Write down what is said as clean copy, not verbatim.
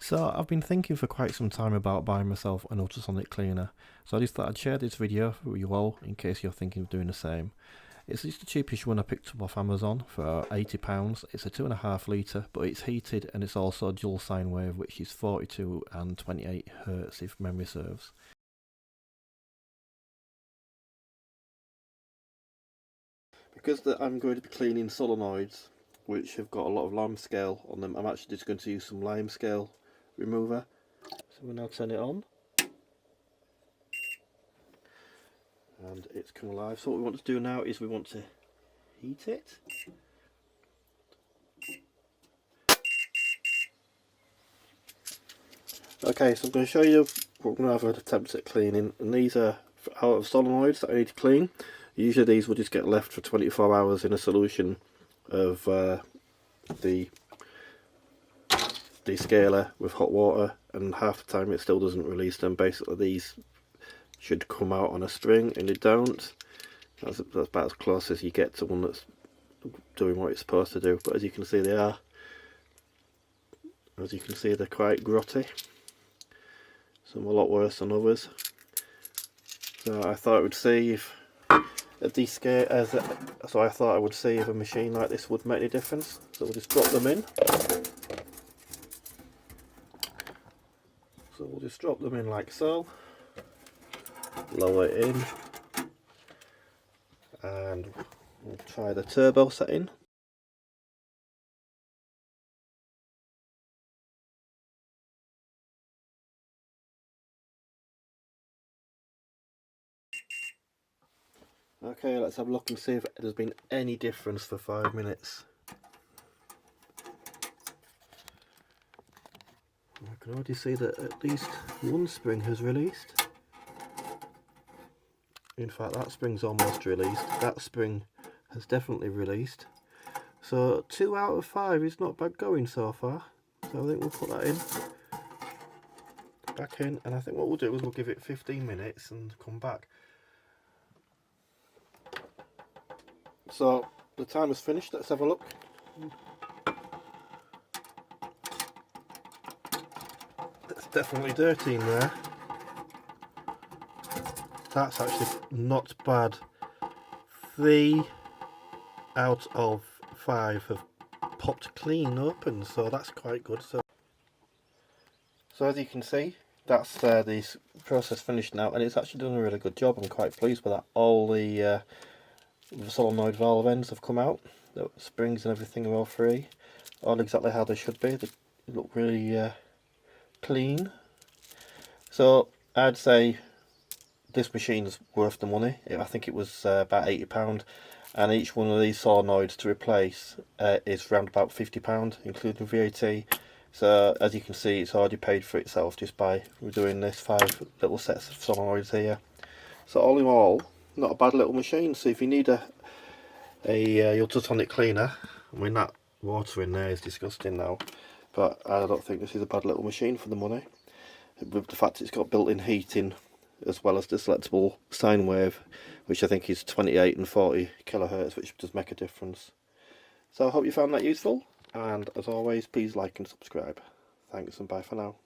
So I've been thinking for quite some time about buying myself an ultrasonic cleaner, so I just thought I'd share this video with you all in case you're thinking of doing the same. It's just the cheapest one I picked up off Amazon for £80. It's a 2.5 litre, but it's heated and it's also dual sine wave, which is 42 and 28 Hz if memory serves. Because I'm going to be cleaning solenoids which have got a lot of limescale on them, I'm actually just going to use some limescale remover. So we'll now turn it on. And it's come alive. So what we want to do now is we want to heat it. Okay, so I'm going to show you what I'm going to have an attempt at cleaning, and these are out of solenoids that I need to clean. Usually these will just get left for 24 hours in a solution of the descaler with hot water, and half the time it still doesn't release them. Basically these should come out on a string and they don't. That's about as close as you get to one that's doing what it's supposed to do, but as you can see they are. As you can see they're quite grotty. Some a lot worse than others. So I thought I would see if I thought I would see if a machine like this would make any difference. So we'll just drop them in. So we'll just drop them in like so. Lower it in. And we'll try the turbo setting. Okay, let's have a look and see if there's been any difference for 5 minutes. I can already see that at least one spring has released. In fact, that spring's almost released. That spring has definitely released. So 2 out of 5 is not bad going so far. So I think we'll put that in. Back in, and I think what we'll do is we'll give it 15 minutes and come back. So the time is finished, let's have a look. It's definitely dirty in there. That's actually not bad. 3 out of 5 have popped clean open, so that's quite good. So as you can see, that's this process finished now, and it's actually done a really good job. I'm quite pleased with that. All the solenoid valve ends have come out. The springs and everything are all free, all exactly how they should be. They look really clean. So I'd say this machine's worth the money. I think it was about £80, and each one of these solenoids to replace is around about £50, including VAT. So as you can see, it's already paid for itself just by doing this 5 little sets of solenoids here. So all in all, not a bad little machine. So if you need a ultrasonic cleaner, I mean that water in there is disgusting now, but I don't think this is a bad little machine for the money. With the fact it's got built-in heating as well as the selectable sine wave, which I think is 28 and 40 kilohertz, which does make a difference. So I hope you found that useful, and as always, please like and subscribe. Thanks and bye for now.